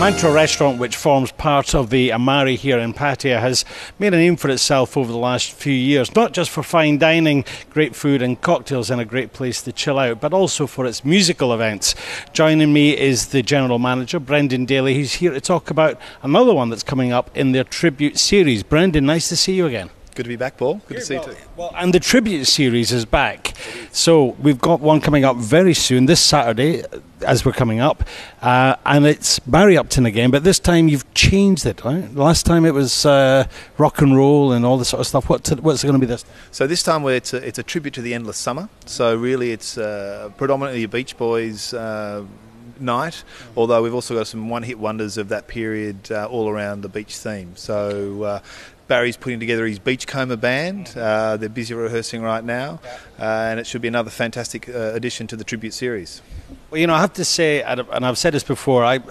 Mantra Restaurant, which forms part of the Amari here in Pattaya, has made a name for itself over the last few years, not just for fine dining, great food and cocktails and a great place to chill out, but also for its musical events. Joining me is the General Manager, Brendan Daly. He's here to talk about another one that's coming up in their tribute series. Brendan, nice to see you again. Good to be back, Paul. Good to see you too. Well, and the tribute series is back. So we've got one coming up very soon, this Saturday, as we're coming up, and it's Barry Upton again, but this time you've changed it, right? Last time it was rock and roll and all this sort of stuff. What's it going to be this time? So this time it's a tribute to the Endless Summer. So really it's predominantly a Beach Boys night, although we've also got some one-hit wonders of that period all around the beach theme. So Barry's putting together his Beachcomber band. They're busy rehearsing right now, and it should be another fantastic addition to the tribute series. Well, you know, I have to say, and I've said this before, I'm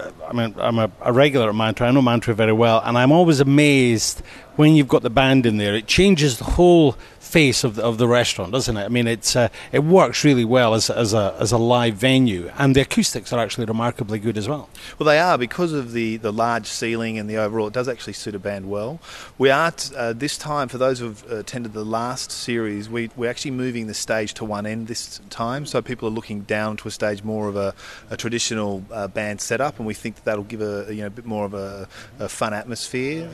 a regular at Mantra. I know Mantra very well, and I'm always amazed when you've got the band in there. It changes the whole face of the restaurant, doesn't it? I mean, it works really well as a live venue, and the acoustics are actually remarkably good as well. Well, they are, because of the large ceiling and the overall. It does actually suit a band well. We are this time, for those who've attended the last series, we're actually moving the stage to one end this time, so people are looking down to a stage more of a traditional band setup, and we think that'll give a bit more of a fun atmosphere.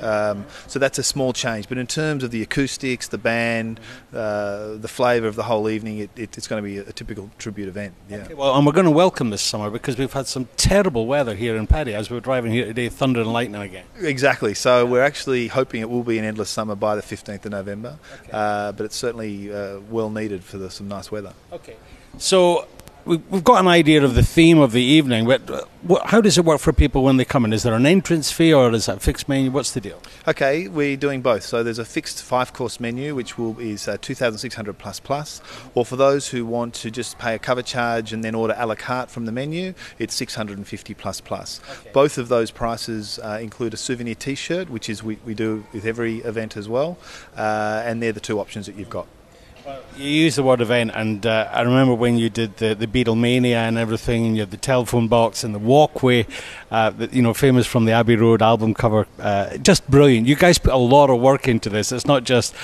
So that's a small change, but in terms of the acoustics, the band, the flavour of the whole evening, it's going to be a typical tribute event. Yeah. Okay, well, and we're going to welcome this summer because we've had some terrible weather here in Pattaya as we were driving here today, thunder and lightning again. Exactly. So we're actually hoping it will be an endless summer by the 15th of November, but it's certainly well needed for some nice weather. Okay. So we've got an idea of the theme of the evening, but how does it work for people when they come in? Is there an entrance fee or is that a fixed menu? What's the deal? Okay, we're doing both. So there's a fixed 5-course menu, which is 2,600 plus, or for those who want to just pay a cover charge and then order a la carte from the menu, it's 650 plus. Okay. Both of those prices include a souvenir T-shirt, which is we do with every event as well, and they're the two options that you've got. You use the word event, and I remember when you did the Beatlemania and everything, and you had the telephone box and the walkway, famous from the Abbey Road album cover. Just brilliant. You guys put a lot of work into this. It's not just,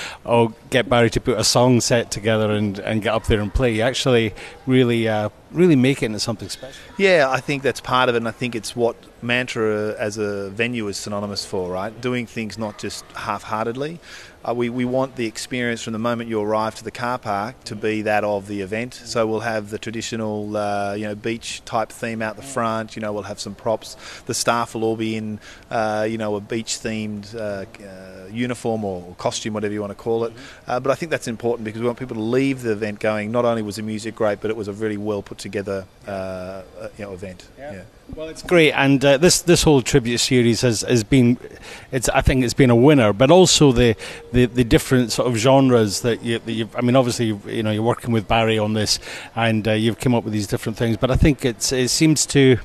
get Barry to put a song set together and get up there and play. You actually really make it into something special. Yeah, I think that's part of it, and I think it's what Mantra as a venue is synonymous for, right? Doing things not just half-heartedly. We want the experience from the moment you arrive to the car park to be that of the event. So we'll have the traditional, beach type theme out the front. We'll have some props. The staff will all be in, a beach themed uniform or costume, whatever you want to call it. But I think that's important because we want people to leave the event going, not only was the music great, but it was a really well put together, event. Yeah. Well, it's great, and this whole tribute series has been, I think it's been a winner. But also the different sort of genres that you've. I mean, obviously, you're working with Barry on this, and you've come up with these different things. But I think it seems to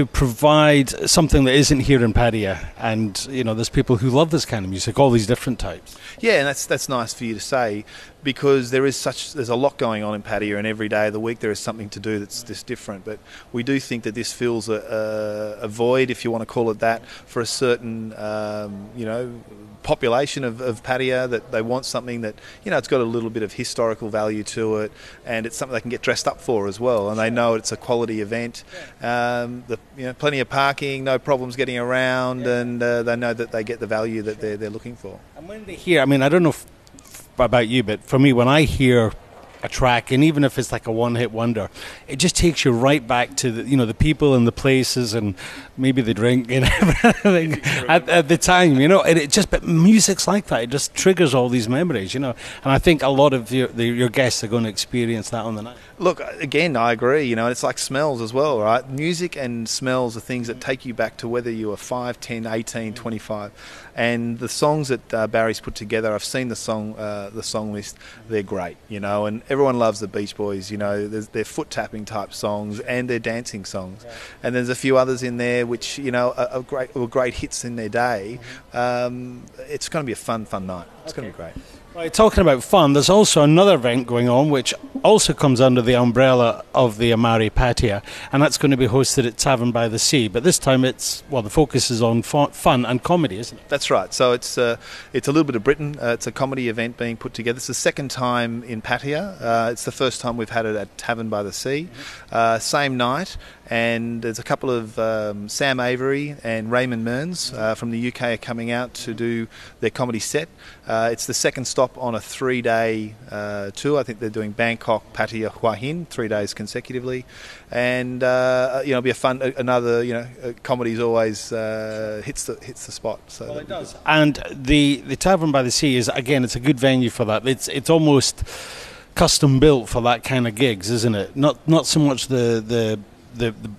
provide something that isn't here in Pattaya, and there's people who love this kind of music, all these different types. Yeah, and that's nice for you to say, because there's a lot going on in Pattaya, and every day of the week there is something to do that's this different. But we do think that this fills a void, if you want to call it that, for a certain population of Pattaya, that they want something that it's got a little bit of historical value to it, and it's something they can get dressed up for as well, and they know it's a quality event. Plenty of parking, no problems getting around, and they know that they get the value that they're looking for. And when they hear, I mean, I don't know about you, but for me, when I hear a track, and even if it's like a one-hit wonder, it just takes you right back to the people and the places and maybe the drink and everything at the time, but music's like that. It just triggers all these memories, and I think a lot of your guests are going to experience that on the night. Look, again, I agree, it's like smells as well, right? Music and smells are things that take you back to whether you were 5, 10, 18, 25. And the songs that Barry's put together, I've seen the song list, they're great, and everyone loves the Beach Boys, they're foot-tapping type songs and they're dancing songs. Yeah. And there's a few others in there which, were great hits in their day. It's going to be a fun night. It's going to be great. Right, talking about fun, there's also another event going on which also comes under the umbrella of the Amari Pattaya, and that's going to be hosted at Tavern by the Sea. But this time the focus is on fun and comedy, isn't it? That's right. So it's a little bit of Britain. It's a comedy event being put together. It's the second time in Pattaya. It's the first time we've had it at Tavern by the Sea. Same night. And there's a couple of Sam Avery and Raymond Mearns from the UK are coming out to do their comedy set. It's the second stop on a 3-day tour. I think they're doing Bangkok, Pattaya, Hua Hin, 3 days consecutively. And it'll be a fun. Comedy's always hits the spot. So well, it does. And the Tavern by the Sea is, again, it's a good venue for that. It's almost custom built for that kind of gigs, isn't it? Not so much the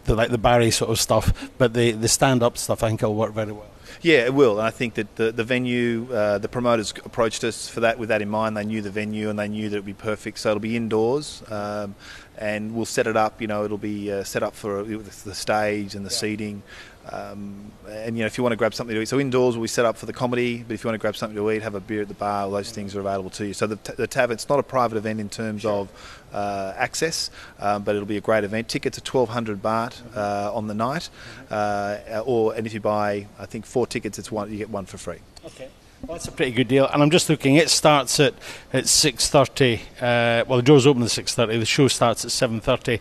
like the Barry sort of stuff, but the stand-up stuff I think will work very well. Yeah, it will. And I think that the venue, the promoters approached us for that with that in mind. They knew the venue and they knew that it would be perfect. So it'll be indoors, and we'll set it up. It'll be set up for the stage and the seating. And if you want to grab something to eat, so indoors will be set up for the comedy, but if you want to grab something to eat, have a beer at the bar, all those things are available to you. So the tavern, it's not a private event in terms of access, but it'll be a great event. Tickets are 1,200 baht on the night, and if you buy, I think 4 tickets, you get 1 for free. Okay. Well, that's a pretty good deal. And I'm just looking, it starts at 6:30. The doors open at 6:30, the show starts at 7:30.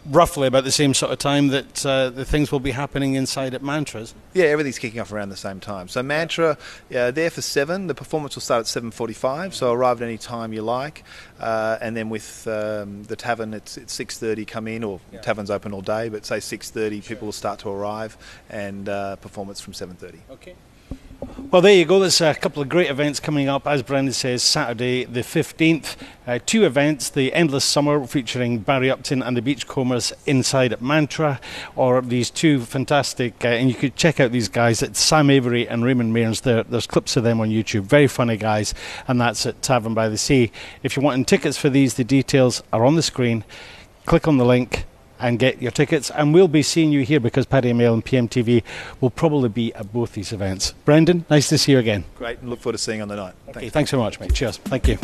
Roughly about the same sort of time that the things will be happening inside at Mantra. Yeah, everything's kicking off around the same time. So Mantra, there for 7. The performance will start at 7:45, so arrive at any time you like. And then with the tavern, it's 6:30 come in, or tavern's open all day, but say 6:30 people will start to arrive, and performance from 7:30. Okay. Well, there you go. There's a couple of great events coming up. As Brendan says, Saturday the 15th. 2 events, the Endless Summer featuring Barry Upton and the Beachcombers inside at Mantra, or these 2 fantastic, and you could check out these guys, it's Sam Avery and Raymond Mearns. There's clips of them on YouTube. Very funny guys, and that's at Tavern by the Sea. If you're wanting tickets for these, the details are on the screen. Click on the link and get your tickets, and we'll be seeing you here because Paddy Mail and PMTV will probably be at both these events. Brendan, nice to see you again. Great, and look forward to seeing you on the night. Okay, thanks so much, mate. Cheers. Thank you.